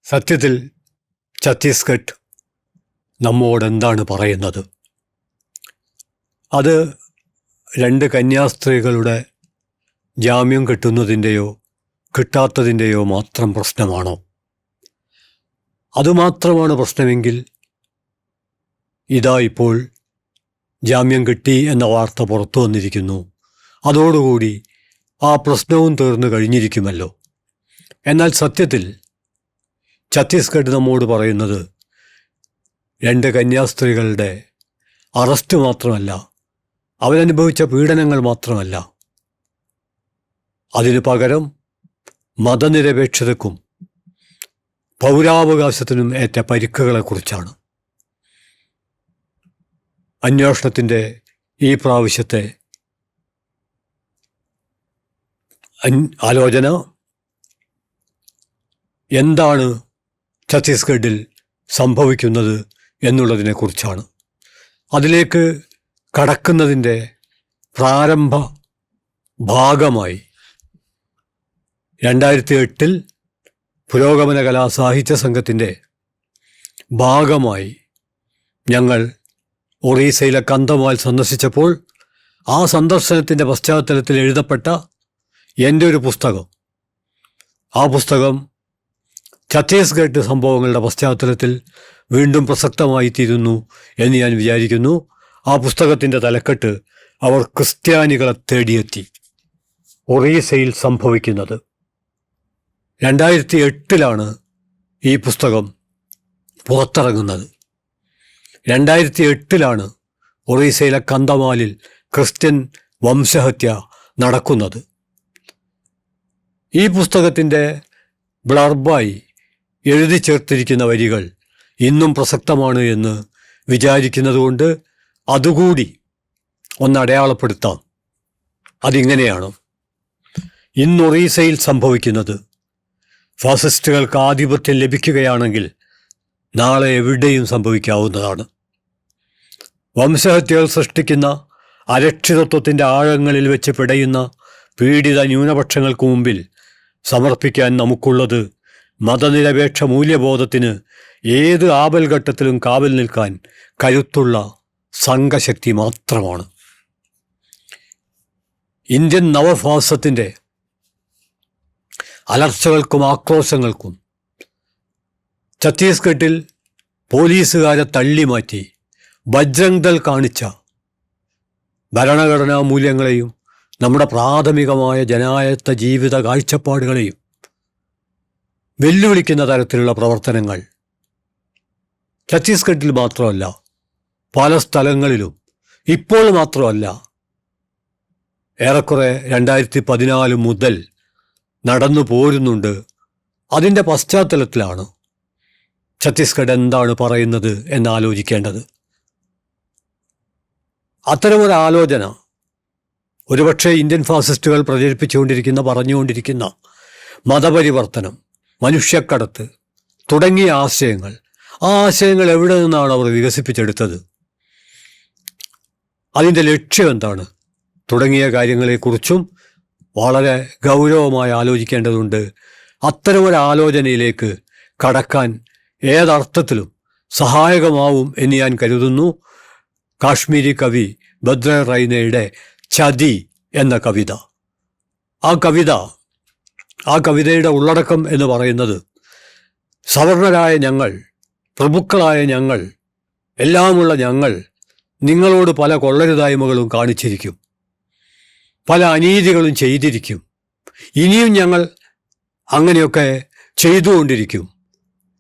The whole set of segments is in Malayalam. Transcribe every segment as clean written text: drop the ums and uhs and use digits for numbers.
സത്യത്തിൽ ഛത്തീസ്ഗഡ് നമ്മോടെന്താണ് പറയുന്നത്? അത് രണ്ട് കന്യാസ്ത്രീകളുടെ ജാമ്യം കിട്ടുന്നതിൻ്റെയോ കിട്ടാത്തതിൻ്റെയോ മാത്രം പ്രശ്നമാണോ? അതുമാത്രമാണ് പ്രശ്നമെങ്കിൽ ഇതാ ഇപ്പോൾ ജാമ്യം കിട്ടി എന്ന വാർത്ത പുറത്തു വന്നിരിക്കുന്നു. അതോടുകൂടി ആ പ്രശ്നവും തീർന്നു കഴിഞ്ഞിരിക്കുമല്ലോ. എന്നാൽ സത്യത്തിൽ ഛത്തീസ്ഗഡ് നമ്മോട് പറയുന്നത് രണ്ട് കന്യാസ്ത്രീകളുടെ അറസ്റ്റ് മാത്രമല്ല, അവരനുഭവിച്ച പീഡനങ്ങൾ മാത്രമല്ല, അതിനു പകരം മതനിരപേക്ഷതയ്ക്കും പൗരാവകാശത്തിനും ഏറ്റ പരിക്കുകളെക്കുറിച്ചാണ്. അന്വേഷണത്തിൻ്റെ ഈ പ്രാവശ്യത്തെ ആലോചന എന്താണ് ഛത്തീസ്ഗഡിൽ സംഭവിക്കുന്നത് എന്നുള്ളതിനെക്കുറിച്ചാണ്. അതിലേക്ക് കടക്കുന്നതിൻ്റെ പ്രാരംഭ ഭാഗമായി 2008 പുരോഗമന കലാ സാഹിത്യ സംഘത്തിൻ്റെ ഭാഗമായി ഞങ്ങൾ ഒറീസയിലെ കന്ധമാൽ സന്ദർശിച്ചപ്പോൾ ആ സന്ദർശനത്തിൻ്റെ പശ്ചാത്തലത്തിൽ എഴുതപ്പെട്ട എൻ്റെ ഒരു പുസ്തകം, ആ പുസ്തകം ഛത്തീസ്ഗഡ് സംഭവങ്ങളുടെ പശ്ചാത്തലത്തിൽ വീണ്ടും പ്രസക്തമായി തീരുന്നു എന്ന് ഞാൻ വിചാരിക്കുന്നു. ആ പുസ്തകത്തിൻ്റെ തലക്കെട്ട് അവർ ക്രിസ്ത്യാനികളെ തേടിയെത്തി. ഒറീസയിൽ സംഭവിക്കുന്നത് 2008 ഈ പുസ്തകം പുറത്തിറങ്ങുന്നത്. 2008 ഒറീസയിലെ കന്ധമാലിൽ ക്രിസ്ത്യൻ വംശഹത്യ നടക്കുന്നത്. ഈ പുസ്തകത്തിൻ്റെ ബ്ലർബായി എഴുതി ചേർത്തിരിക്കുന്ന വരികൾ ഇന്നും പ്രസക്തമാണ് എന്ന് വിചാരിക്കുന്നതുകൊണ്ട് അതുകൂടി ഒന്ന് അടയാളപ്പെടുത്താം. അതിങ്ങനെയാണ്: ഇന്ന് ഒറീസയിൽ സംഭവിക്കുന്നത് ഫാസിസ്റ്റുകൾക്ക് ആധിപത്യം ലഭിക്കുകയാണെങ്കിൽ നാളെ എവിടെയും സംഭവിക്കാവുന്നതാണ്. വംശഹത്യകൾ സൃഷ്ടിക്കുന്ന അരക്ഷിതത്വത്തിൻ്റെ ആഴങ്ങളിൽ വെച്ച് പിടയുന്ന പീഡിത ന്യൂനപക്ഷങ്ങൾക്ക് മുമ്പിൽ സമർപ്പിക്കാൻ നമുക്കുള്ളത് മതനിരപേക്ഷ മൂല്യബോധത്തിന് ഏത് ആപൽഘട്ടത്തിലും കാവൽ നിൽക്കാൻ കരുത്തുള്ള സംഘശക്തി മാത്രമാണ്. ഇന്ത്യൻ നവഫാസത്തിൻ്റെ അലർച്ചകൾക്കും ആക്രോശങ്ങൾക്കും ഛത്തീസ്ഗഡിൽ പോലീസുകാരെ തള്ളിമാറ്റി ബജ്രംഗ് ദൾ കാണിച്ച ഭരണഘടനാ മൂല്യങ്ങളെയും നമ്മുടെ പ്രാഥമികമായ ജനായത്ത ജീവിത കാഴ്ചപ്പാടുകളെയും വെല്ലുവിളിക്കുന്ന തരത്തിലുള്ള പ്രവർത്തനങ്ങൾ ഛത്തീസ്ഗഡിൽ മാത്രമല്ല, പല സ്ഥലങ്ങളിലും ഇപ്പോൾ മാത്രമല്ല, ഏറെക്കുറെ 2014 മുതൽ നടന്നു പോരുന്നുണ്ട്. അതിൻ്റെ പശ്ചാത്തലത്തിലാണ് ഛത്തീസ്ഗഡ് എന്താണ് പറയുന്നത് എന്നാലോചിക്കേണ്ടത്. അത്തരമൊരാലോചന ഒരുപക്ഷെ ഇന്ത്യൻ ഫാസിസ്റ്റുകൾ പറഞ്ഞുകൊണ്ടിരിക്കുന്ന മതപരിവർത്തനം, മനുഷ്യക്കടത്ത് തുടങ്ങിയ ആശയങ്ങൾ, ആ ആശയങ്ങൾ എവിടെ നിന്നാണ് അവർ വികസിപ്പിച്ചെടുത്തത്, അതിൻ്റെ ലക്ഷ്യം എന്താണ് തുടങ്ങിയ കാര്യങ്ങളെക്കുറിച്ചും വളരെ ഗൗരവമായി ആലോചിക്കേണ്ടതുണ്ട്. അത്തരമൊരാലോചനയിലേക്ക് കടക്കാൻ ഏതർത്ഥത്തിലും സഹായകമാവും എന്ന് ഞാൻ കരുതുന്നു കാശ്മീരി കവി ഭദ്ര റൈനയുടെ ചതി എന്ന കവിത. ആ കവിതയുടെ ഉള്ളടക്കം എന്ന് പറയുന്നത് സവർണരായ ഞങ്ങൾ, പ്രഭുക്കളായ ഞങ്ങൾ, എല്ലാമുള്ള ഞങ്ങൾ നിങ്ങളോട് പല കൊള്ളരുതായ്മകളും കാണിച്ചിരിക്കും, പല അനീതികളും ചെയ്തിരിക്കും, ഇനിയും ഞങ്ങൾ അങ്ങനെയൊക്കെ ചെയ്തുകൊണ്ടിരിക്കും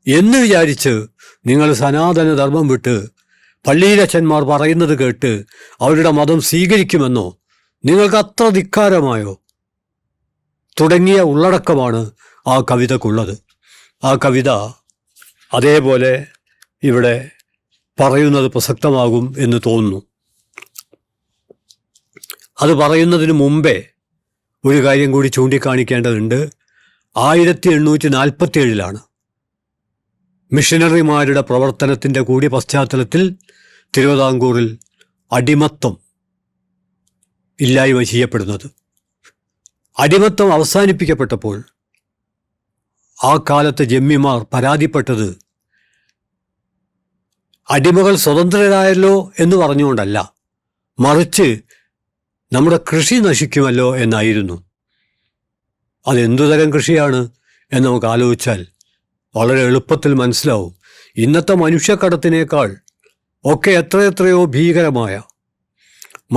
എന്ന് വിചാരിച്ച് നിങ്ങൾ സനാതന ധർമ്മം വിട്ട് പള്ളിയിലച്ഛന്മാർ പറയുന്നത് കേട്ട് അവരുടെ മതം സ്വീകരിക്കുമെന്നോ, നിങ്ങൾക്ക് അത്ര ധിക്കാരമായോ തുടങ്ങിയ ഉള്ളടക്കമാണ് ആ കവിതക്കുള്ളത്. ആ കവിത അതേപോലെ ഇവിടെ പറയുന്നത് പ്രസക്തമാകും എന്ന് തോന്നുന്നു. അത് പറയുന്നതിന് മുമ്പേ ഒരു കാര്യം കൂടി ചൂണ്ടിക്കാണിക്കേണ്ടതുണ്ട്. 1847 മിഷനറിമാരുടെ പ്രവർത്തനത്തിൻ്റെ കൂടി പശ്ചാത്തലത്തിൽ തിരുവിതാംകൂറിൽ അടിമത്തം ഇല്ലായ്മ ചെയ്യപ്പെടുന്നത്. അടിമത്തം അവസാനിപ്പിക്കപ്പെട്ടപ്പോൾ ആ കാലത്ത് ജന്മിമാർ പരാതിപ്പെട്ടത് അടിമകൾ സ്വതന്ത്രരായല്ലോ എന്ന് പറഞ്ഞുകൊണ്ടല്ല, മറിച്ച് നമ്മുടെ കൃഷി നശിക്കുമല്ലോ എന്നായിരുന്നു. അതെന്തുതരം കൃഷിയാണ് എന്ന് നമുക്ക് ആലോചിച്ചാൽ വളരെ എളുപ്പത്തിൽ മനസ്സിലാവും. ഇന്നത്തെ മനുഷ്യക്കടത്തിനേക്കാൾ ഒക്കെ എത്രയെത്രയോ ഭീകരമായ,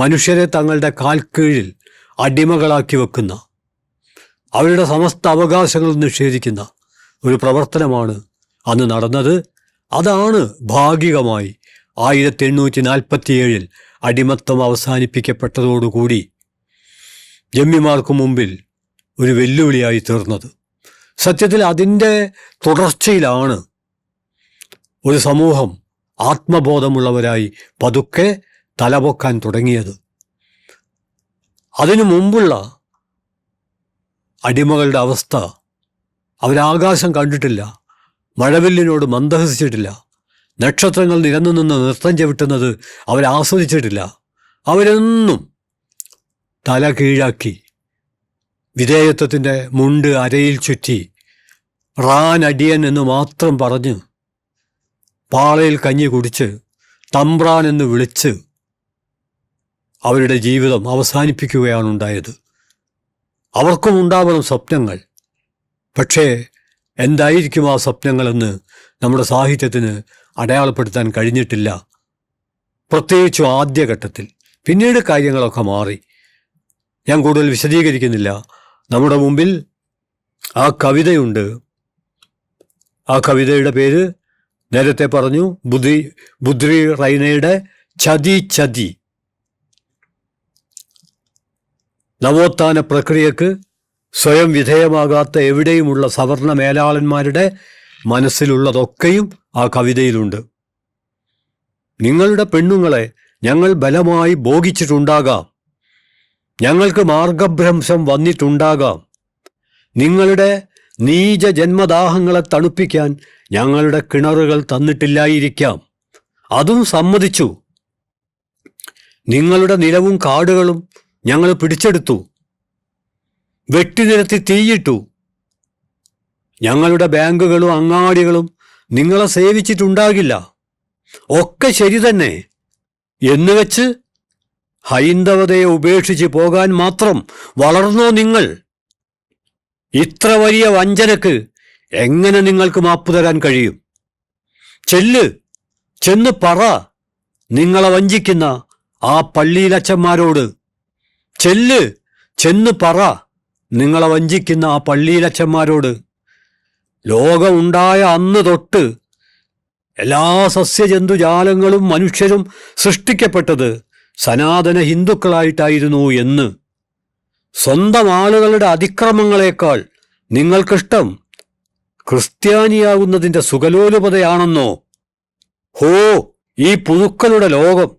മനുഷ്യരെ തങ്ങളുടെ കാൽക്കീഴിൽ അടിമകളാക്കി വെക്കുന്ന, അവരുടെ സമസ്ത അവകാശങ്ങൾ നിഷേധിക്കുന്ന ഒരു പ്രവർത്തനമാണ് അന്ന് നടന്നത്. അതാണ് ഭാഗികമായി 1847 അടിമത്തം അവസാനിപ്പിക്കപ്പെട്ടതോടുകൂടി ജന്മിമാർക്ക് മുമ്പിൽ ഒരു വെല്ലുവിളിയായി തീർന്നത്. സത്യത്തിൽ അതിൻ്റെ തുടർച്ചയിലാണ് ഒരു സമൂഹം ആത്മബോധമുള്ളവരായി പതുക്കെ തലപൊക്കാൻ തുടങ്ങിയത്. അതിനു മുമ്പുള്ള അടിമകളുടെ അവസ്ഥ, അവരാകാശം കണ്ടിട്ടില്ല, മഴവില്ലിനോട് മന്ദഹസിച്ചിട്ടില്ല, നക്ഷത്രങ്ങൾ നിരന്നു നിന്ന് നൃത്തം ചവിട്ടുന്നത് അവരാസ്വദിച്ചിട്ടില്ല. അവരെന്നും തല കീഴാക്കി വിധേയത്വത്തിൻ്റെ മുണ്ട് അരയിൽ ചുറ്റി റാൻ അടിയൻ എന്ന് മാത്രം പറഞ്ഞ് പാളയിൽ കഞ്ഞി കുടിച്ച് തമ്പ്രാൻ എന്ന് വിളിച്ച് അവരുടെ ജീവിതം അവസാനിപ്പിക്കുകയാണുണ്ടായത്. അവർക്കും ഉണ്ടാവണം സ്വപ്നങ്ങൾ. പക്ഷേ എന്തായിരിക്കും ആ സ്വപ്നങ്ങളെന്ന് നമ്മുടെ സാഹിത്യത്തിന് അടയാളപ്പെടുത്താൻ കഴിഞ്ഞിട്ടില്ല, പ്രത്യേകിച്ചും ആദ്യഘട്ടത്തിൽ. പിന്നീട് കാര്യങ്ങളൊക്കെ മാറി. ഞാൻ കൂടുതൽ വിശദീകരിക്കുന്നില്ല. നമ്മുടെ മുമ്പിൽ ആ കവിതയുണ്ട്. ആ കവിതയുടെ പേര് നേരത്തെ പറഞ്ഞു, ബുദ്രി റൈനയുടെ ചതി ചതി. നവോത്ഥാന പ്രക്രിയക്ക് സ്വയം വിധേയമാകാത്ത എവിടെയുമുള്ള സവർണ മേലാളന്മാരുടെ മനസ്സിലുള്ളതൊക്കെയും ആ കവിതയിലുണ്ട്. നിങ്ങളുടെ പെണ്ണുങ്ങളെ ഞങ്ങൾ ബലമായി ഭോഗിച്ചിട്ടുണ്ടാകാം, ഞങ്ങൾക്ക് മാർഗഭ്രംശം വന്നിട്ടുണ്ടാകാം, നിങ്ങളുടെ നീച ജന്മദാഹങ്ങളെ തണുപ്പിക്കാൻ ഞങ്ങളുടെ കിണറുകൾ തന്നിട്ടില്ലായിരിക്കാം, അതും സമ്മതിച്ചു. നിങ്ങളുടെ നിലവും കാടുകളും ഞങ്ങൾ പിടിച്ചെടുത്തു, വെട്ടിനിരത്തി തീയിട്ടു. ഞങ്ങളുടെ ബാങ്കുകളും അങ്ങാടികളും നിങ്ങളെ സേവിച്ചിട്ടുണ്ടാകില്ല. ഒക്കെ ശരി തന്നെ എന്നുവെച്ച് ഹൈന്ദവതയെ ഉപേക്ഷിച്ച് പോകാൻ മാത്രം വളർന്നോ നിങ്ങൾ? ഇത്ര വലിയ വഞ്ചനക്ക് എങ്ങനെ നിങ്ങൾക്ക് മാപ്പ് തരാൻ കഴിയും? ചെന്ന് പറ നിങ്ങളെ വഞ്ചിക്കുന്ന ആ പള്ളിയിലച്ചന്മാരോട്. ചെന്ന് പറ നിങ്ങളെ വഞ്ചിക്കുന്ന ആ പള്ളിയിലച്ചന്മാരോട്. ലോകമുണ്ടായ അന്ന് തൊട്ട് എല്ലാ സസ്യജന്തുജാലങ്ങളും മനുഷ്യരും സൃഷ്ടിക്കപ്പെട്ടത് സനാതന ഹിന്ദുക്കളായിട്ടായിരുന്നു എന്ന്. സ്വന്തം ആളുകളുടെ അതിക്രമങ്ങളെക്കാൾ നിങ്ങൾക്കിഷ്ടം ക്രിസ്ത്യാനിയാകുന്നതിൻ്റെ സുഖലോലുപതയാണെന്നോ? ഹോ, ഈ പുഴുക്കളുടെ ലോകം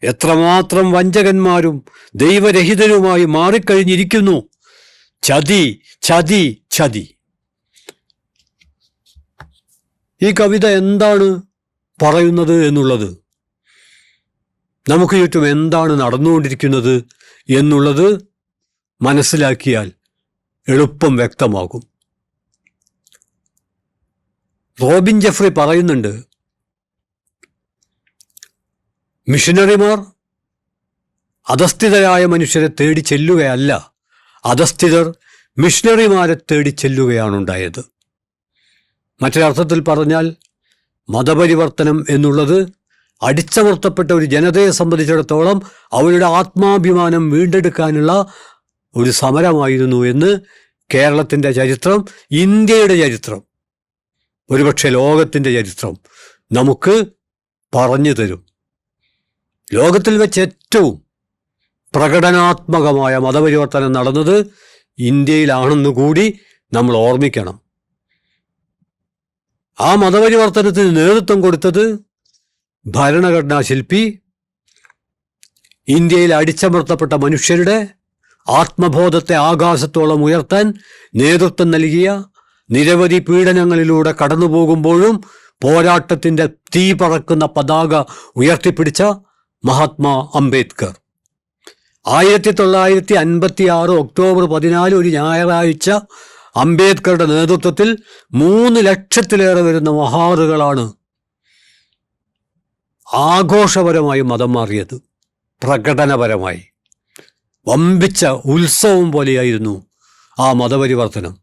എത്രമാത്രം വഞ്ചകന്മാരും ദൈവരഹിതരുമായി മാറിക്കഴിഞ്ഞിരിക്കുന്നു. ചതി ചതി ചതി. ഈ കവിത എന്താണ് പറയുന്നത് എന്നുള്ളത്, നമുക്ക് ചുറ്റും എന്താണ് നടന്നുകൊണ്ടിരിക്കുന്നത് എന്നുള്ളത് മനസ്സിലാക്കിയാൽ എളുപ്പം വ്യക്തമാകും. റോബിൻ ജെഫ്രി പറയുന്നുണ്ട്, മിഷനറിമാർ അധസ്ഥിതരായ മനുഷ്യരെ തേടി ചെല്ലുകയല്ല, അധസ്ഥിതർ മിഷനറിമാരെ തേടി ചെല്ലുകയാണുണ്ടായത്. മറ്റൊരർത്ഥത്തിൽ പറഞ്ഞാൽ മതപരിവർത്തനം എന്നുള്ളത് അടിച്ചമർത്തപ്പെട്ട ഒരു ജനതയെ സംബന്ധിച്ചിടത്തോളം അവരുടെ ആത്മാഭിമാനം വീണ്ടെടുക്കാനുള്ള ഒരു സമരമായിരുന്നു എന്ന് കേരളത്തിൻ്റെ ചരിത്രം, ഇന്ത്യയുടെ ചരിത്രം, ഒരുപക്ഷെ ലോകത്തിൻ്റെ ചരിത്രം നമുക്ക് പറഞ്ഞു തരും. ലോകത്തിൽ വെച്ച് ഏറ്റവും പ്രകടനാത്മകമായ മതപരിവർത്തനം നടന്നത് ഇന്ത്യയിലാണെന്ന് കൂടി നമ്മൾ ഓർമ്മിക്കണം. ആ മതപരിവർത്തനത്തിന് നേതൃത്വം കൊടുത്തത് ഭരണഘടനാ ശില്പി, ഇന്ത്യയിൽ അടിച്ചമർത്തപ്പെട്ട മനുഷ്യരുടെ ആത്മബോധത്തെ ആകാശത്തോളം ഉയർത്താൻ നേതൃത്വം നൽകിയ, നിരവധി പീഡനങ്ങളിലൂടെ കടന്നുപോകുമ്പോഴും പോരാട്ടത്തിൻ്റെ തീ പറക്കുന്ന പതാക ഉയർത്തിപ്പിടിച്ച മഹാത്മാ അംബേദ്കർ. 1956 ഒക്ടോബർ 14 ഒരു ഞായറാഴ്ച അംബേദ്കറുടെ നേതൃത്വത്തിൽ 3 ലക്ഷത്തിലേറെ വരുന്ന മഹാറുകളാണ് ആഘോഷപരമായി മതം മാറിയത്. പ്രകടനപരമായി വമ്പിച്ച ഉത്സവം പോലെയായിരുന്നു ആ മതപരിവർത്തനം.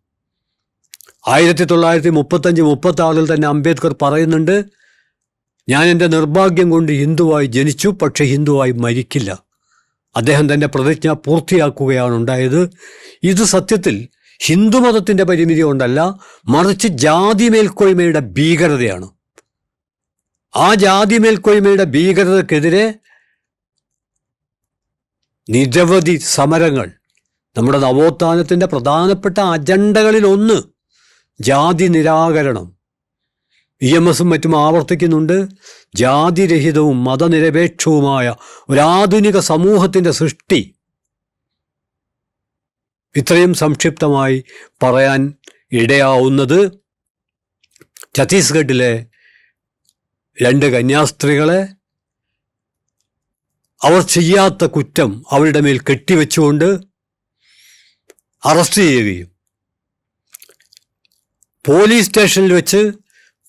1935-36 തന്നെ അംബേദ്കർ പറയുന്നുണ്ട്, ഞാൻ എൻ്റെ നിർഭാഗ്യം കൊണ്ട് ഹിന്ദുവായി ജനിച്ചു, പക്ഷെ ഹിന്ദുവായി മരിക്കില്ല. അദ്ദേഹം തൻ്റെ പ്രതിജ്ഞ പൂർത്തിയാക്കുകയാണ് ഉണ്ടായത്. ഇത് സത്യത്തിൽ ഹിന്ദുമതത്തിൻ്റെ പരിമിതി കൊണ്ടല്ല, മറിച്ച് ജാതി മേൽക്കോയ്മയുടെ ഭീകരതയാണ്. ആ ജാതി മേൽക്കോയ്മയുടെ ഭീകരതക്കെതിരെ നിരവധി സമരങ്ങൾ, നമ്മുടെ നവോത്ഥാനത്തിൻ്റെ പ്രധാനപ്പെട്ട അജണ്ടകളിലൊന്ന് ജാതി നിരാകരണം. EMSും മറ്റും ആവർത്തിക്കുന്നുണ്ട്. ജാതിരഹിതവും മതനിരപേക്ഷവുമായ ഒരാധുനിക സമൂഹത്തിൻ്റെ സൃഷ്ടി. ഇത്രയും സംക്ഷിപ്തമായി പറയാൻ ഇടയാവുന്നത് ഛത്തീസ്ഗഡിലെ 2 കന്യാസ്ത്രീകളെ അവർ ചെയ്യാത്ത കുറ്റം അവരുടെ മേൽ കെട്ടിവെച്ചുകൊണ്ട് അറസ്റ്റ് ചെയ്യുകയും പോലീസ് സ്റ്റേഷനിൽ വെച്ച്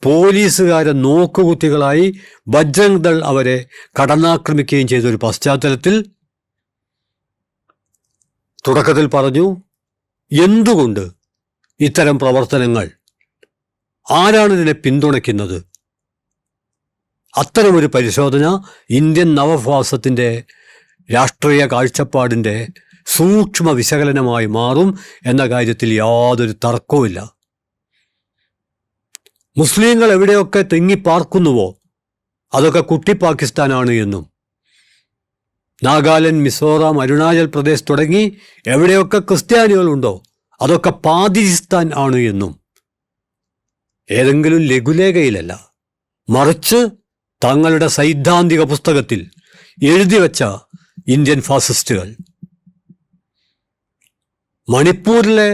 പോലീസുകാരെ നോക്കുകുത്തികളായി ബജ്രംഗ് ദൾ അവരെ കടന്നാക്രമിക്കുകയും ചെയ്തൊരു പശ്ചാത്തലത്തിൽ തുടക്കത്തിൽ പറഞ്ഞു, എന്തുകൊണ്ട് ഇത്തരം പ്രവർത്തനങ്ങൾ, ആരാണ് ഇതിനെ പിന്തുണയ്ക്കുന്നത്? അത്തരമൊരു പരിശോധന ഇന്ത്യൻ നവഭാസത്തിൻ്റെ രാഷ്ട്രീയ കാഴ്ചപ്പാടിൻ്റെ സൂക്ഷ്മ വിശകലനമായി മാറും എന്ന കാര്യത്തിൽ യാതൊരു തർക്കവുമില്ല. മുസ്ലിങ്ങൾ എവിടെയൊക്കെ തിങ്ങിപ്പാർക്കുന്നുവോ അതൊക്കെ കുട്ടി പാകിസ്ഥാനാണ് എന്നും, നാഗാലാൻഡ്, മിസോറാം, അരുണാചൽ പ്രദേശ് തുടങ്ങി എവിടെയൊക്കെ ക്രിസ്ത്യാനികളുണ്ടോ അതൊക്കെ പാകിസ്ഥാൻ ആണ് എന്നും ഏതെങ്കിലും ലഘുലേഖയിലല്ല, മറിച്ച് തങ്ങളുടെ സൈദ്ധാന്തിക പുസ്തകത്തിൽ എഴുതി വച്ച ഇന്ത്യൻ ഫാസിസ്റ്റുകൾ. മണിപ്പൂരിലെ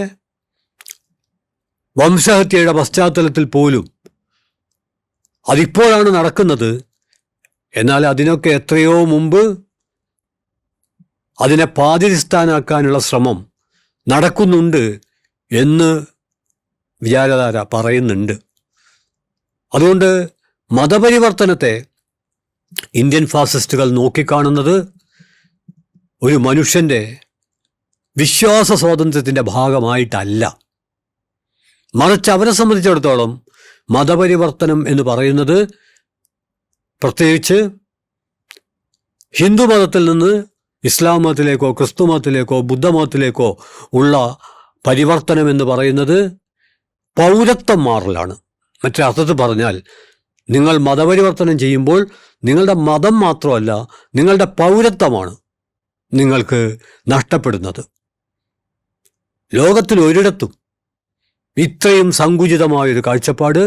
വംശഹത്യയുടെ പശ്ചാത്തലത്തിൽ പോലും അതിപ്പോഴാണ് നടക്കുന്നത്. എന്നാൽ അതിനൊക്കെ എത്രയോ മുമ്പ് അതിനെ പാകിസ്ഥാനാക്കാനുള്ള ശ്രമം നടക്കുന്നുണ്ട് എന്ന് വിചാരധാര പറയുന്നുണ്ട്. അതുകൊണ്ട് മതപരിവർത്തനത്തെ ഇന്ത്യൻ ഫാസിസ്റ്റുകൾ നോക്കിക്കാണുന്നത് ഒരു മനുഷ്യൻ്റെ വിശ്വാസ സ്വാതന്ത്ര്യത്തിൻ്റെ ഭാഗമായിട്ടല്ല, മറിച്ച് അവരെ സംബന്ധിച്ചിടത്തോളം മതപരിവർത്തനം എന്ന് പറയുന്നത്, പ്രത്യേകിച്ച് ഹിന്ദു മതത്തിൽ നിന്ന് ഇസ്ലാം മതത്തിലേക്കോ ക്രിസ്തു മതത്തിലേക്കോ ബുദ്ധമതത്തിലേക്കോ ഉള്ള പരിവർത്തനം എന്ന് പറയുന്നത് പൗരത്വം മാറലാണ്. മറ്റേ അർത്ഥത്തിൽ പറഞ്ഞാൽ, നിങ്ങൾ മതപരിവർത്തനം ചെയ്യുമ്പോൾ നിങ്ങളുടെ മതം മാത്രമല്ല, നിങ്ങളുടെ പൗരത്വമാണ് നിങ്ങൾക്ക് നഷ്ടപ്പെടുന്നത്. ലോകത്തിൽ ഒരിടത്തും ഇത്രയും സങ്കുചിതമായൊരു കാഴ്ചപ്പാട്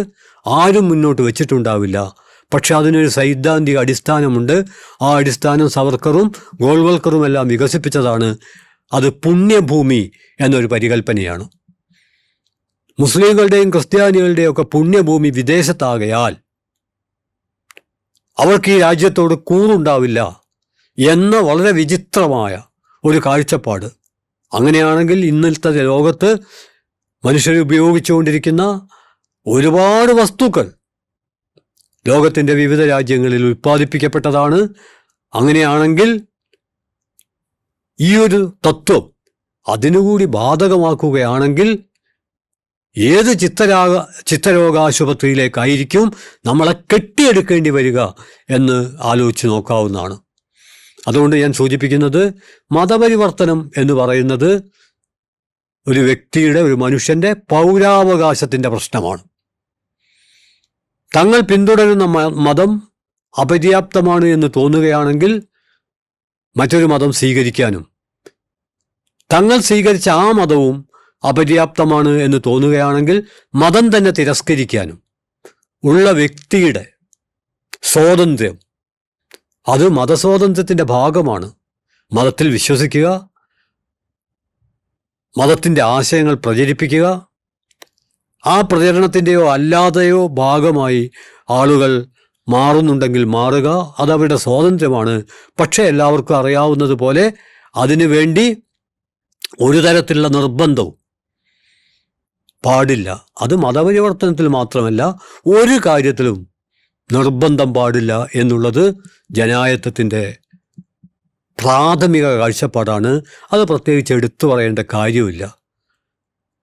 ആരും മുന്നോട്ട് വെച്ചിട്ടുണ്ടാവില്ല. പക്ഷെ അതിനൊരു സൈദ്ധാന്തിക അടിസ്ഥാനമുണ്ട്. ആ അടിസ്ഥാനം സവർക്കറും ഗോൾവൽക്കറും എല്ലാം വികസിപ്പിച്ചതാണ്. അത് പുണ്യഭൂമി എന്നൊരു പരികൽപ്പനയാണ്. മുസ്ലിങ്ങളുടെയും ക്രിസ്ത്യാനികളുടെയും ഒക്കെ പുണ്യഭൂമി വിദേശത്താകയാൽ അവർക്ക് ഈ രാജ്യത്തോട് കൂറുണ്ടാവില്ല എന്ന വളരെ വിചിത്രമായ ഒരു കാഴ്ചപ്പാട്. അങ്ങനെയാണെങ്കിൽ ഇന്നത്തെ ലോകത്ത് മനുഷ്യർ ഉപയോഗിച്ചുകൊണ്ടിരിക്കുന്ന ഒരുപാട് വസ്തുക്കൾ ലോകത്തിൻ്റെ വിവിധ രാജ്യങ്ങളിൽ ഉൽപ്പാദിപ്പിക്കപ്പെട്ടതാണ്. അങ്ങനെയാണെങ്കിൽ ഈ ഒരു തത്വം അതിനുകൂടി ബാധകമാക്കുകയാണെങ്കിൽ ഏത് ചിത്തരോഗാശുപത്രിയിലേക്കായിരിക്കും നമ്മളെ കെട്ടിയെടുക്കേണ്ടി വരിക എന്ന് ആലോചിച്ച് നോക്കാവുന്നതാണ്. അതുകൊണ്ട് ഞാൻ സൂചിപ്പിക്കുന്നത്, മതപരിവർത്തനം എന്ന് പറയുന്നത് ഒരു വ്യക്തിയുടെ, ഒരു മനുഷ്യൻ്റെ പൗരാവകാശത്തിൻ്റെ പ്രശ്നമാണ്. തങ്ങൾ പിന്തുടരുന്ന മതം അപര്യാപ്തമാണ് എന്ന് തോന്നുകയാണെങ്കിൽ മറ്റൊരു മതം സ്വീകരിക്കാനും, തങ്ങൾ സ്വീകരിച്ച ആ മതവും അപര്യാപ്തമാണ് എന്ന് തോന്നുകയാണെങ്കിൽ മതം തന്നെ തിരസ്കരിക്കാനും ഉള്ള വ്യക്തിയുടെ സ്വാതന്ത്ര്യം, അത് മതസ്വാതന്ത്ര്യത്തിൻ്റെ ഭാഗമാണ്. മതത്തിൽ വിശ്വസിക്കുക, മതത്തിൻ്റെ ആശയങ്ങൾ പ്രചരിപ്പിക്കുക, ആ പ്രചരണത്തിൻ്റെയോ അല്ലാതെയോ ഭാഗമായി ആളുകൾ മാറുന്നുണ്ടെങ്കിൽ മാറുക, അതവരുടെ സ്വാതന്ത്ര്യമാണ്. പക്ഷേ എല്ലാവർക്കും അറിയാവുന്നത് പോലെ അതിനു വേണ്ടി ഒരു തരത്തിലുള്ള നിർബന്ധവും പാടില്ല. അത് മതപരിവർത്തനത്തിൽ മാത്രമല്ല, ഒരു കാര്യത്തിലും നിർബന്ധം പാടില്ല എന്നുള്ളത് ജനായത്തത്തിൻ്റെ പ്രാഥമിക കാഴ്ചപ്പാടാണ്. അത് പ്രത്യേകിച്ച് എടുത്തു പറയേണ്ട കാര്യമില്ല.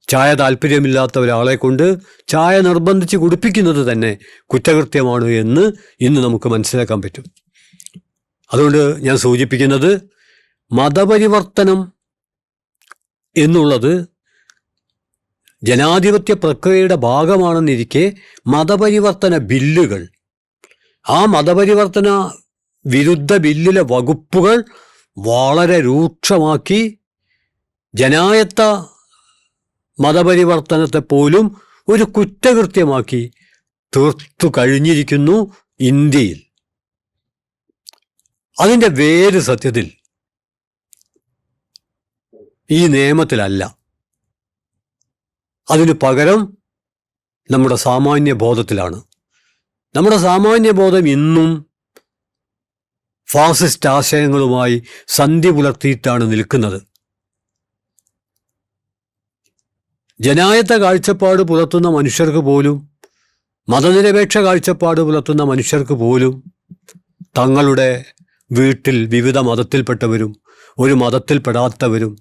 ചായ താല്പര്യമില്ലാത്ത ഒരാളെ കൊണ്ട് ചായ നിർബന്ധിച്ച് കുടിപ്പിക്കുന്നത് തന്നെ കുറ്റകൃത്യമാണ് എന്ന് ഇന്ന് നമുക്ക് മനസ്സിലാക്കാൻ പറ്റും. അതുകൊണ്ട് ഞാൻ സൂചിപ്പിക്കുന്നത്, മതപരിവർത്തനം എന്നുള്ളത് ജനാധിപത്യ പ്രക്രിയയുടെ ഭാഗമാണെന്നിരിക്കെ മതപരിവർത്തന ബില്ലുകൾ, ആ മതപരിവർത്തന വിരുദ്ധ ബില്ലിലെ വകുപ്പുകൾ വളരെ രൂക്ഷമാക്കി ജനായത്ത മതപരിവർത്തനത്തെ പോലും ഒരു കുറ്റകൃത്യമാക്കി തീർത്തു കഴിഞ്ഞിരിക്കുന്നു ഇന്ത്യയിൽ. അതിൻ്റെ വേര് സത്യത്തിൽ ഈ നിയമത്തിലല്ല. അതിനു പകരം നമ്മുടെ സാമാന്യ ബോധത്തിലാണ്. നമ്മുടെ സാമാന്യ ബോധം ഇന്നും ഫാസിസ്റ്റ് ആശയങ്ങളുമായി സന്ധി പുലർത്തിയിട്ടാണ് നിൽക്കുന്നത്. ജനായത്ത കാഴ്ചപ്പാട് പുലർത്തുന്ന മനുഷ്യർക്ക് പോലും, മതനിരപേക്ഷ കാഴ്ചപ്പാട് പുലർത്തുന്ന മനുഷ്യർക്ക് പോലും തങ്ങളുടെ വീട്ടിൽ വിവിധ മതത്തിൽപ്പെട്ടവരും ഒരു മതത്തിൽപ്പെടാത്തവരും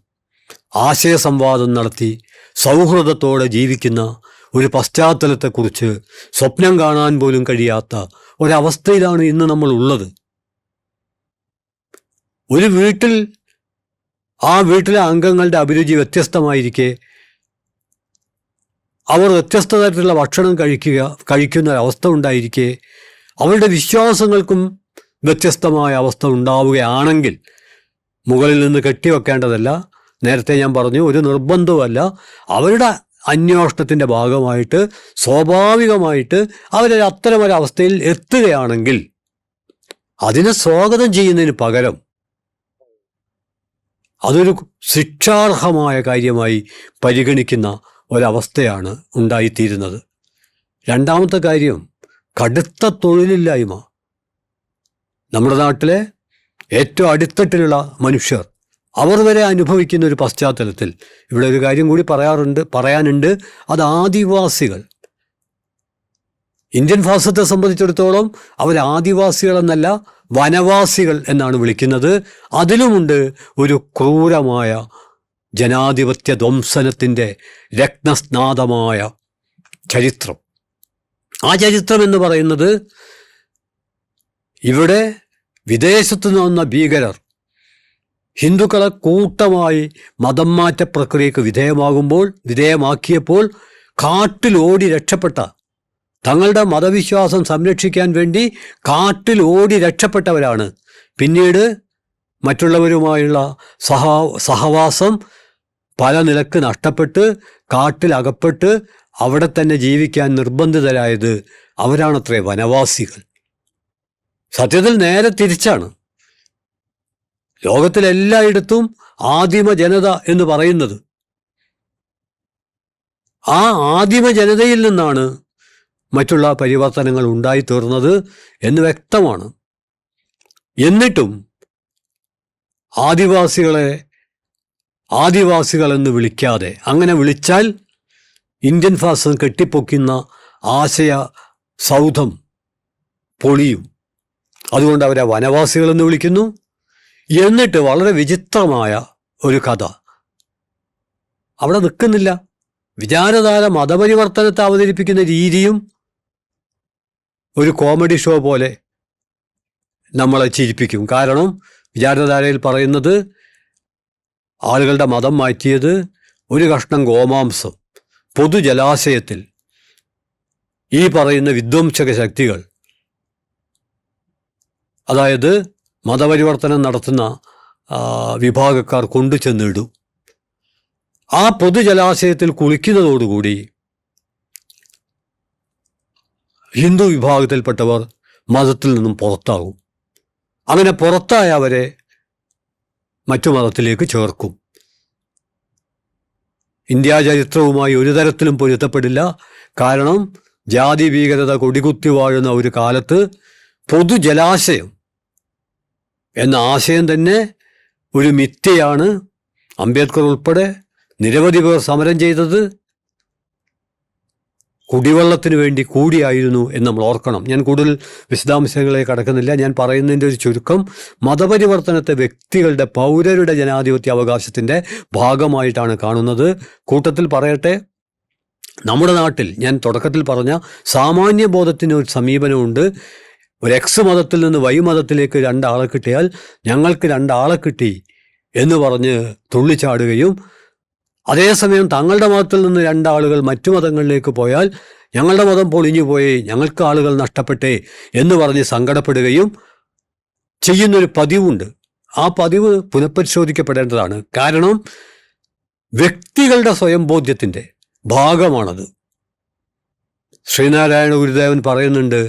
ആശയസംവാദം നടത്തി സൗഹൃദത്തോടെ ജീവിക്കുന്ന ഒരു പശ്ചാത്തലത്തെക്കുറിച്ച് സ്വപ്നം കാണാൻ പോലും കഴിയാത്ത ഒരവസ്ഥയിലാണ് ഇന്ന് നമ്മൾ ഉള്ളത്. ഒരു വീട്ടിൽ ആ വീട്ടിലെ അംഗങ്ങളുടെ അഭിരുചി വ്യത്യസ്തമായിരിക്കെ അവർ വ്യത്യസ്ത തരത്തിലുള്ള ഭക്ഷണം കഴിക്കുന്ന ഒരവസ്ഥ ഉണ്ടായിരിക്കെ അവരുടെ വിശ്വാസങ്ങൾക്കും വ്യത്യസ്തമായ അവസ്ഥ ഉണ്ടാവുകയാണെങ്കിൽ മുകളിൽ നിന്ന് കെട്ടിവെക്കേണ്ടതല്ല. നേരത്തെ ഞാൻ പറഞ്ഞു, ഒരു നിർബന്ധവുമല്ല. അവരുടെ അന്വേഷണത്തിൻ്റെ ഭാഗമായിട്ട് സ്വാഭാവികമായിട്ട് അവരൊരു അത്തരമൊരവസ്ഥയിൽ എത്തുകയാണെങ്കിൽ അതിനെ സ്വാഗതം ചെയ്യുന്നതിന് പകരം അതൊരു ശിക്ഷാർഹമായ കാര്യമായി പരിഗണിക്കുന്ന ഒരവസ്ഥയാണ് ഉണ്ടായിത്തീരുന്നത്. രണ്ടാമത്തെ കാര്യം, കടുത്ത തൊഴിലില്ലായ്മ. നമ്മുടെ നാട്ടിലെ ഏറ്റവും അടിത്തട്ടിലുള്ള മനുഷ്യർ അവർ വരെ അനുഭവിക്കുന്ന ഒരു പശ്ചാത്തലത്തിൽ ഇവിടെ ഒരു കാര്യം കൂടി പറയാനുണ്ട്. അത് ആദിവാസികൾ. ഇന്ത്യൻ ഫാസിസത്തെ സംബന്ധിച്ചിടത്തോളം അവർ ആദിവാസികളെന്നല്ല, വനവാസികൾ എന്നാണ് വിളിക്കുന്നത്. അതിലുമുണ്ട് ഒരു ക്രൂരമായ ജനാധിപത്യ ധ്വംസനത്തിൻ്റെ രത്നസ്നാതമായ ചരിത്രം. ആ ചരിത്രം എന്ന് പറയുന്നത്, ഇവിടെ വിദേശത്തു നിന്ന് ഭീകരർ ഹിന്ദുക്കളെ കൂട്ടമായി മതം മാറ്റ പ്രക്രിയക്ക് വിധേയമാക്കിയപ്പോൾ കാട്ടിൽ ഓടി രക്ഷപ്പെട്ട, തങ്ങളുടെ മതവിശ്വാസം സംരക്ഷിക്കാൻ വേണ്ടി കാട്ടിൽ ഓടി രക്ഷപ്പെട്ടവരാണ് പിന്നീട് മറ്റുള്ളവരുമായുള്ള സഹവാസം പല നിലക്ക് നഷ്ടപ്പെട്ട് കാട്ടിലകപ്പെട്ട് അവിടെ തന്നെ ജീവിക്കാൻ നിർബന്ധിതരായത്. അവരാണത്രേ വനവാസികൾ. സത്യത്തിൽ നേരെ തിരിച്ചാണ്. ലോകത്തിലെല്ലായിടത്തും ആദിമ ജനത എന്ന് പറയുന്നത് ആ ആദിമ ജനതയിൽ നിന്നാണ് മറ്റുള്ള പരിവർത്തനങ്ങൾ ഉണ്ടായിത്തീർന്നത് എന്ന് വ്യക്തമാണ്. എന്നിട്ടും ആദിവാസികളെന്ന് വിളിക്കാതെ, അങ്ങനെ വിളിച്ചാൽ ഇന്ത്യൻ ഫാസിസം കെട്ടിപ്പൊക്കുന്ന ആശയ സൗധം പൊളിയും. അതുകൊണ്ട് അവരെ വനവാസികളെന്ന് വിളിക്കുന്നു. എന്നിട്ട് വളരെ വിചിത്രമായ ഒരു കഥ അവിടെ നിൽക്കുന്നില്ല. വിചാരധാര മതപരിവർത്തനത്തെ അവതരിപ്പിക്കുന്ന രീതിയും ഒരു കോമഡി ഷോ പോലെ നമ്മളെ ചിരിപ്പിക്കും. കാരണം വിചാരധാരയിൽ പറയുന്നത് ആളുകളുടെ മതം മാറ്റിയത് ഒരു കഷ്ണം ഗോമാംസം പൊതുജലാശയത്തിൽ ഈ പറയുന്ന വിധ്വംസക ശക്തികൾ, അതായത് മതപരിവർത്തനം നടത്തുന്ന വിഭാഗക്കാർ കൊണ്ടു ചെന്നിടും. ആ പൊതുജലാശയത്തിൽ കുളിക്കുന്നതോടുകൂടി ഹിന്ദു വിഭാഗത്തിൽപ്പെട്ടവർ മതത്തിൽ നിന്നും പുറത്താകും. അങ്ങനെ പുറത്തായ അവരെ മറ്റു മതത്തിലേക്ക് ചേർക്കും. ഇന്ത്യാ ചരിത്രവുമായി ഒരു തരത്തിലും പൊരുത്തപ്പെടില്ല. കാരണം ജാതി ഭീകരത കൊടികുത്തി വാഴുന്ന ഒരു കാലത്ത് പൊതുജലാശയം എന്ന ആശയം തന്നെ ഒരു മിഥ്യയാണ്. അംബേദ്കർ ഉൾപ്പെടെ നിരവധി പേർ സമരം ചെയ്തത് കുടിവെള്ളത്തിന് വേണ്ടി കൂടിയായിരുന്നു എന്ന് നമ്മൾ ഓർക്കണം. ഞാൻ കൂടുതൽ വിശദാംശങ്ങളിലേക്ക് കടക്കുന്നില്ല. ഞാൻ പറയുന്നതിൻ്റെ ഒരു ചുരുക്കം, മതപരിവർത്തനത്തെ വ്യക്തികളുടെ, പൗരരുടെ ജനാധിപത്യ അവകാശത്തിൻ്റെ ഭാഗമായിട്ടാണ് കാണുന്നത്. കൂട്ടത്തിൽ പറയട്ടെ, നമ്മുടെ നാട്ടിൽ ഞാൻ തുടക്കത്തിൽ പറഞ്ഞ സാമാന്യബോധത്തിന് ഒരു സമീപനമുണ്ട്. ഒരു എക്സ് മതത്തിൽ നിന്ന് വൈ മതത്തിലേക്ക് 2 ആളെ കിട്ടിയാൽ ഞങ്ങൾക്ക് 2 ആളെ കിട്ടി എന്ന് പറഞ്ഞ് തുള്ളിച്ചാടുകയും, അതേസമയം തങ്ങളുടെ മതത്തിൽ നിന്ന് 2 ആളുകൾ മറ്റു മതങ്ങളിലേക്ക് പോയാൽ ഞങ്ങളുടെ മതം പൊളിഞ്ഞു പോയി, ഞങ്ങൾക്ക് ആളുകൾ നഷ്ടപ്പെട്ടേ എന്ന് പറഞ്ഞ് സങ്കടപ്പെടുകയും ചെയ്യുന്നൊരു പതിവുണ്ട്. ആ പതിവ് പുനഃപരിശോധിക്കപ്പെടേണ്ടതാണ്. കാരണം വ്യക്തികളുടെ സ്വയംബോധ്യത്തിൻ്റെ ഭാഗമാണത്. ശ്രീനാരായണ ഗുരുദേവൻ പറയുന്നുണ്ട്,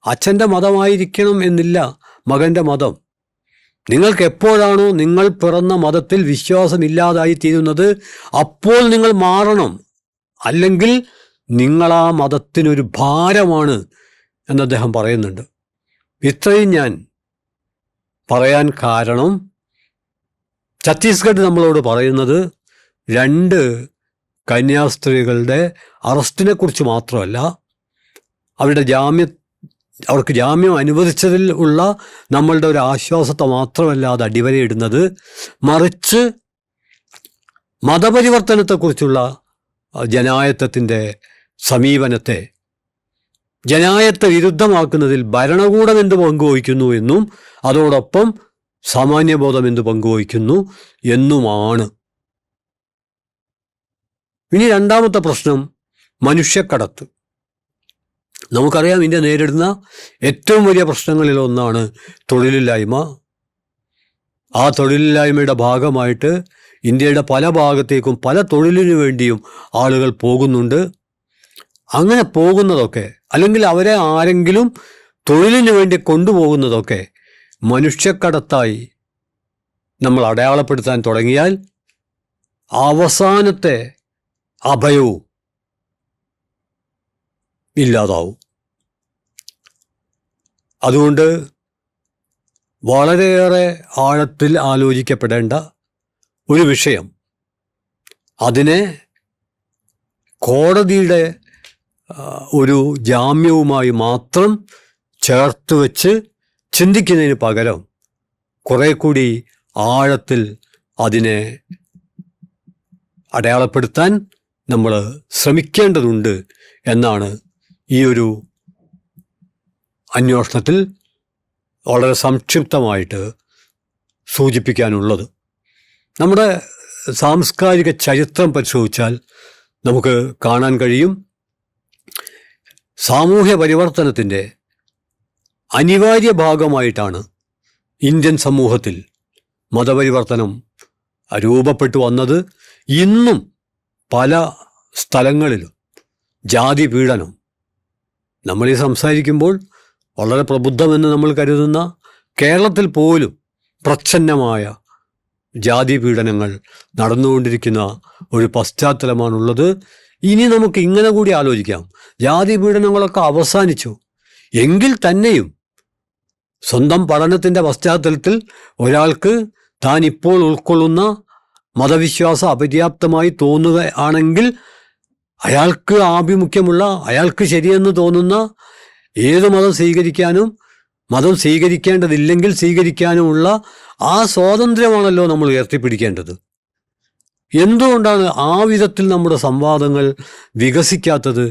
അച്ഛൻ്റെ മതമായിരിക്കണം എന്നില്ല മകൻ്റെ മതം. നിങ്ങൾക്ക് എപ്പോഴാണോ നിങ്ങൾ പിറന്ന മതത്തിൽ വിശ്വാസമില്ലാതായി തീരുന്നത് അപ്പോൾ നിങ്ങൾ മാറണം, അല്ലെങ്കിൽ നിങ്ങൾ ആ മതത്തിനൊരു ഭാരമാണ് എന്ന് അദ്ദേഹം പറയുന്നുണ്ട്. ഇത്രയും ഞാൻ പറയാൻ കാരണം, ഛത്തീസ്ഗഡ് നമ്മളോട് പറയുന്നത് 2 കന്യാസ്ത്രീകളുടെ അറസ്റ്റിനെ കുറിച്ച് മാത്രമല്ല, അവർക്ക് ജാമ്യം അനുവദിച്ചതിൽ ഉള്ള നമ്മളുടെ ഒരു ആശ്വാസത്തെ മാത്രമല്ല അത് അടിവരയിടുന്നത്, മറിച്ച് മതപരിവർത്തനത്തെക്കുറിച്ചുള്ള ജനായത്തത്തിൻ്റെ സമീപനത്തെ ജനായത്ത വിരുദ്ധമാക്കുന്നതിൽ ഭരണകൂടം എന്ത് പങ്കുവഹിക്കുന്നു എന്നും അതോടൊപ്പം സാമാന്യബോധം എന്ത് പങ്കുവഹിക്കുന്നു എന്നുമാണ്. ഇനി രണ്ടാമത്തെ പ്രശ്നം, മനുഷ്യക്കടത്ത്. നമുക്കറിയാം, ഇന്ത്യ നേരിടുന്ന ഏറ്റവും വലിയ പ്രശ്നങ്ങളിലൊന്നാണ് തൊഴിലില്ലായ്മ. ആ തൊഴിലില്ലായ്മയുടെ ഭാഗമായിട്ട് ഇന്ത്യയുടെ പല ഭാഗത്തേക്കും പല തൊഴിലിനു വേണ്ടിയും ആളുകൾ പോകുന്നുണ്ട്. അങ്ങനെ പോകുന്നതൊക്കെ, അല്ലെങ്കിൽ അവരെ ആരെങ്കിലും തൊഴിലിനു വേണ്ടി കൊണ്ടുപോകുന്നതൊക്കെ മനുഷ്യക്കടത്തായി നമ്മൾ അടയാളപ്പെടുത്താൻ തുടങ്ങിയാൽ അവസാനത്തെ അഭയവും ഇല്ലാതാവും. അതുകൊണ്ട് വളരെയേറെ ആഴത്തിൽ ആലോചിക്കപ്പെടേണ്ട ഒരു വിഷയം, അതിനെ കോടതിയുടെ ഒരു ജാമ്യവുമായി മാത്രം ചേർത്ത് വെച്ച് ചിന്തിക്കുന്നതിന് പകരം കുറെ കൂടി ആഴത്തിൽ അതിനെ അടയാളപ്പെടുത്താൻ നമ്മൾ ശ്രമിക്കേണ്ടതുണ്ട് എന്നാണ് ഈ ഒരു അന്വേഷണത്തിൽ വളരെ സംക്ഷിപ്തമായിട്ട് സൂചിപ്പിക്കാനുള്ളത്. നമ്മുടെ സാംസ്കാരിക ചരിത്രം പരിശോധിച്ചാൽ നമുക്ക് കാണാൻ കഴിയും, സാമൂഹ്യ പരിവർത്തനത്തിൻ്റെ അനിവാര്യ ഭാഗമായിട്ടാണ് ഇന്ത്യൻ സമൂഹത്തിൽ മതപരിവർത്തനം രൂപപ്പെട്ടു വന്നത്. ഇന്നും പല സ്ഥലങ്ങളിലും ജാതി പീഡനം, നമ്മൾ ഈ സംസാരിക്കുമ്പോൾ വളരെ പ്രബുദ്ധമെന്ന് നമ്മൾ കരുതുന്ന കേരളത്തിൽ പോലും പ്രച്ഛന്നമായ ജാതി പീഡനങ്ങൾ നടന്നുകൊണ്ടിരിക്കുന്ന ഒരു പശ്ചാത്തലമാണുള്ളത്. ഇനി നമുക്ക് ഇങ്ങനെ കൂടി ആലോചിക്കാം, ജാതി പീഡനങ്ങളൊക്കെ അവസാനിച്ചു എങ്കിൽ തന്നെയും സ്വന്തം പഠനത്തിൻ്റെ പശ്ചാത്തലത്തിൽ ഒരാൾക്ക് താൻ ഇപ്പോൾ ഉൾക്കൊള്ളുന്ന മതവിശ്വാസം അപര്യാപ്തമായി തോന്നുകയാണെങ്കിൽ അയാൾക്ക് ആഭിമുഖ്യമുള്ള, അയാൾക്ക് ശരിയെന്ന് തോന്നുന്ന ഏത് മതം സ്വീകരിക്കാനും മതം സ്വീകരിക്കേണ്ടതില്ലെങ്കിൽ സ്വീകരിക്കാനുമുള്ള ആ സ്വാതന്ത്ര്യമാണല്ലോ നമ്മൾ ഉയർത്തിപ്പിടിക്കേണ്ടത്. എന്തുകൊണ്ടാണ് ആ വിധത്തിൽ നമ്മുടെ സംവാദങ്ങൾ വികസിക്കാത്തത്?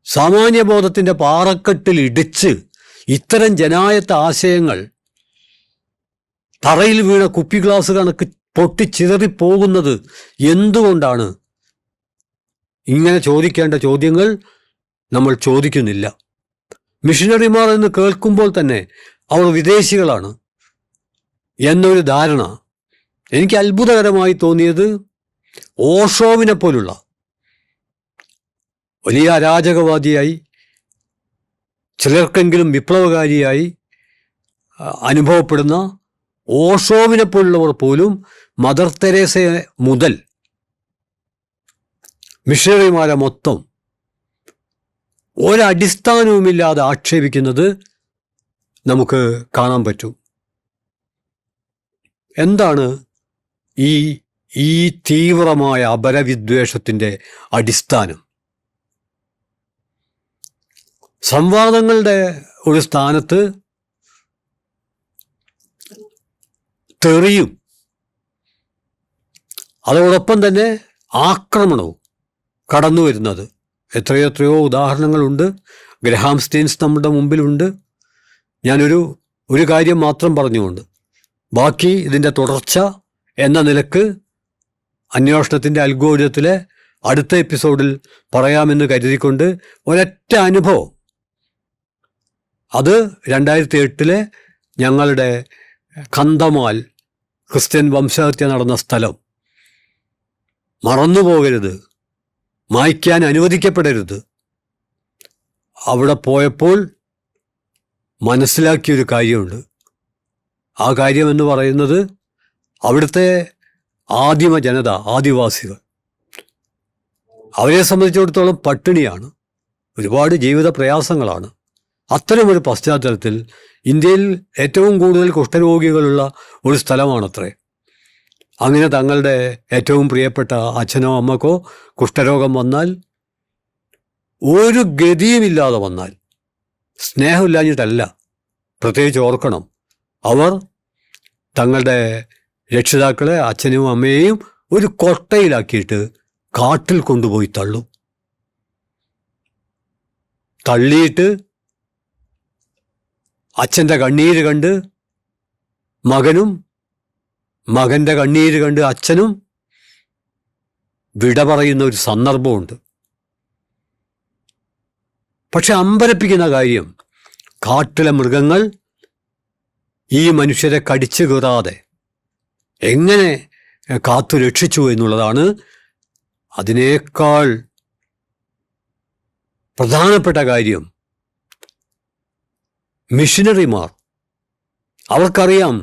സാമാന്യബോധത്തിൻ്റെ പാറക്കെട്ടിൽ ഇടിച്ച് ഇത്തരം ജനായത്ത ആശയങ്ങൾ തറയിൽ വീണ കുപ്പി ഗ്ലാസ് കണക്ക് പൊട്ടിച്ചിതറിപ്പോകുന്നത് എന്തുകൊണ്ടാണ്? ഇങ്ങനെ ചോദിക്കേണ്ട ചോദ്യങ്ങൾ നമ്മൾ ചോദിക്കുന്നില്ല. മിഷനറിമാർ എന്ന് കേൾക്കുമ്പോൾ തന്നെ അവർ വിദേശികളാണ് എന്നൊരു ധാരണ. എനിക്ക് അത്ഭുതകരമായി തോന്നിയത് ഓഷോവിനെ പോലുള്ള വലിയ അരാജകവാദിയായി, ചിലർക്കെങ്കിലും വിപ്ലവകാരിയായി അനുഭവപ്പെടുന്ന ഓഷോവിനെ പോലുള്ളവർ പോലും മദർ തെരേസയെ മുതൽ മിഷണറിമാരെ മൊത്തം ഒരടിസ്ഥാനവുമില്ലാതെ ആക്ഷേപിക്കുന്നത് നമുക്ക് കാണാൻ പറ്റും. എന്താണ് ഈ ഈ തീവ്രമായ അപരവിദ്വേഷത്തിൻ്റെ അടിസ്ഥാനം. സംവാദങ്ങളുടെ ഒരു സ്ഥാനത്ത് തെറിയും അതോടൊപ്പം തന്നെ ആക്രമണവും കടന്നു വരുന്നത് എത്രയോ ഉദാഹരണങ്ങളുണ്ട്. ഗ്രഹാം സ്റ്റീൻസ് നമ്മുടെ മുമ്പിലുണ്ട്. ഞാനൊരു കാര്യം മാത്രം പറഞ്ഞുകൊണ്ട് ബാക്കി ഇതിൻ്റെ തുടർച്ച എന്ന നിലക്ക് അന്വേഷണത്തിൻ്റെ അൽഗോരിതത്തിലെ അടുത്ത എപ്പിസോഡിൽ പറയാമെന്ന് കരുതിക്കൊണ്ട് ഒരൊറ്റ അനുഭവം, അത് 2008 ഞങ്ങളുടെ കന്തമാൽ ക്രിസ്ത്യൻ വംശഹത്യ നടന്ന സ്ഥലം മറന്നുപോകരുത്, മായ്ക്കാൻ അനുവദിക്കപ്പെടരുത്. അവിടെ പോയപ്പോൾ മനസ്സിലാക്കിയൊരു കാര്യമുണ്ട്. ആ കാര്യമെന്ന് പറയുന്നത് അവിടുത്തെ ആദിമ ജനത, ആദിവാസികൾ, അവരെ സംബന്ധിച്ചിടത്തോളം പട്ടിണിയാണ്, ഒരുപാട് ജീവിത പ്രയാസങ്ങളാണ്. അത്തരമൊരു പശ്ചാത്തലത്തിൽ ഇന്ത്യയിൽ ഏറ്റവും കൂടുതൽ കുഷ്ഠരോഗികളുള്ള ഒരു സ്ഥലമാണത്രേ. അങ്ങനെ തങ്ങളുടെ ഏറ്റവും പ്രിയപ്പെട്ട അച്ഛനോ അമ്മക്കോ കുഷ്ഠരോഗം വന്നാൽ, ഒരു ഗതിയുമില്ലാതെ വന്നാൽ, സ്നേഹമില്ലാഞ്ഞിട്ടല്ല, പ്രത്യേകിച്ച് ഓർക്കണം, അവർ തങ്ങളുടെ രക്ഷിതാക്കളെ, അച്ഛനും അമ്മയെയും ഒരു കൊട്ടയിലാക്കിയിട്ട് കാട്ടിൽ കൊണ്ടുപോയി തള്ളും. തള്ളിയിട്ട് അച്ഛൻ്റെ കണ്ണീര് കണ്ട് മകനും, മകൻ്റെ കണ്ണീര് കണ്ട് അച്ഛനും വിട പറയുന്ന ഒരു സന്ദർഭമുണ്ട്. പക്ഷെ അമ്പരപ്പിക്കുന്ന കാര്യം, കാട്ടിലെ മൃഗങ്ങൾ ഈ മനുഷ്യരെ കടിച്ചു കീറാതെ എങ്ങനെ കാത്തു രക്ഷിച്ചു എന്നുള്ളതാണ്. അതിനേക്കാൾ പ്രധാനപ്പെട്ട കാര്യം, മിഷനറിമാർ, അവർക്കറിയാം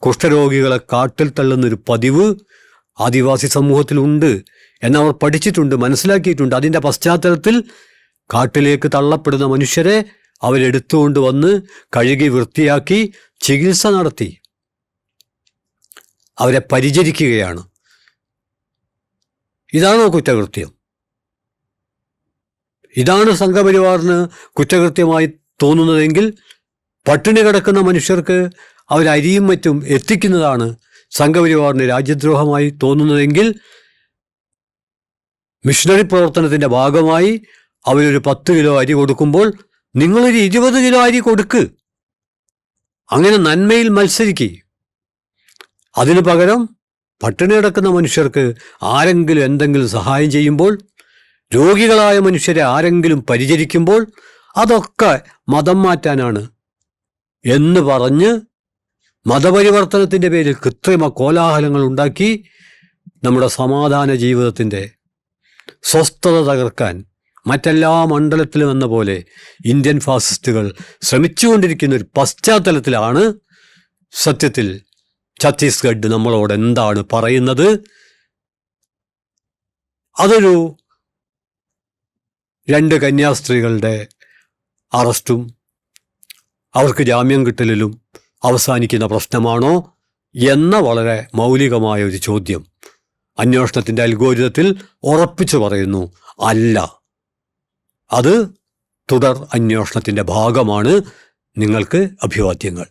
കുഷ്ഠരോഗികളെ കാട്ടിൽ തള്ളുന്നൊരു പതിവ് ആദിവാസി സമൂഹത്തിലുണ്ട് എന്നവർ പഠിച്ചിട്ടുണ്ട്, മനസ്സിലാക്കിയിട്ടുണ്ട്. അതിൻ്റെ പശ്ചാത്തലത്തിൽ കാട്ടിലേക്ക് തള്ളപ്പെടുന്ന മനുഷ്യരെ അവരെടുത്തുകൊണ്ട് വന്ന് കഴുകി വൃത്തിയാക്കി ചികിത്സ നടത്തി അവരെ പരിചരിക്കുകയാണ്. ഇതാണോ കുറ്റകൃത്യം? ഇതാണ് സംഘപരിവാറിന് കുറ്റകൃത്യമായി തോന്നുന്നതെങ്കിൽ, പട്ടിണി കിടക്കുന്ന മനുഷ്യർക്ക് അവരരിയും മറ്റും എത്തിക്കുന്നതാണ് സംഘപരിവാറിന് രാജ്യദ്രോഹമായി തോന്നുന്നതെങ്കിൽ, മിഷണറി പ്രവർത്തനത്തിൻ്റെ ഭാഗമായി അവരൊരു 10 കിലോ അരി കൊടുക്കുമ്പോൾ നിങ്ങളൊരു 20 കിലോ അരി കൊടുക്ക്. അങ്ങനെ നന്മയിൽ മത്സരിക്കുക. അതിനു പകരം പട്ടിണി കിടക്കുന്ന മനുഷ്യർക്ക് ആരെങ്കിലും എന്തെങ്കിലും സഹായം ചെയ്യുമ്പോൾ, രോഗികളായ മനുഷ്യരെ ആരെങ്കിലും പരിചരിക്കുമ്പോൾ, അതൊക്കെ മതം മാറ്റാനാണ് എന്ന് പറഞ്ഞ് മതപരിവർത്തനത്തിൻ്റെ പേരിൽ കൃത്രിമ കോലാഹലങ്ങൾ ഉണ്ടാക്കി നമ്മുടെ സമാധാന ജീവിതത്തിൻ്റെ സ്വസ്ഥത തകർക്കാൻ മറ്റെല്ലാ മണ്ഡലത്തിലും എന്ന പോലെ ഇന്ത്യൻ ഫാസിസ്റ്റുകൾ ശ്രമിച്ചുകൊണ്ടിരിക്കുന്ന ഒരു പശ്ചാത്തലത്തിലാണ് സത്യത്തിൽ ഛത്തീസ്ഗഡ് നമ്മളോട് എന്താണ് പറയുന്നത്. അതൊരു 2 കന്യാസ്ത്രീകളുടെ അറസ്റ്റും അവർക്ക് ജാമ്യം കിട്ടലിലും അവസാനിക്കുന്ന പ്രശ്നമാണോ എന്ന വളരെ മൗലികമായ ഒരു ചോദ്യം അന്വേഷണത്തിൻ്റെ അൽഗോരിതത്തിൽ ഉറപ്പിച്ചു പറയുന്നു, അല്ല. അത് തുടർ അന്വേഷണത്തിൻ്റെ ഭാഗമാണ്. നിങ്ങൾക്ക് അഭിവാദ്യങ്ങൾ.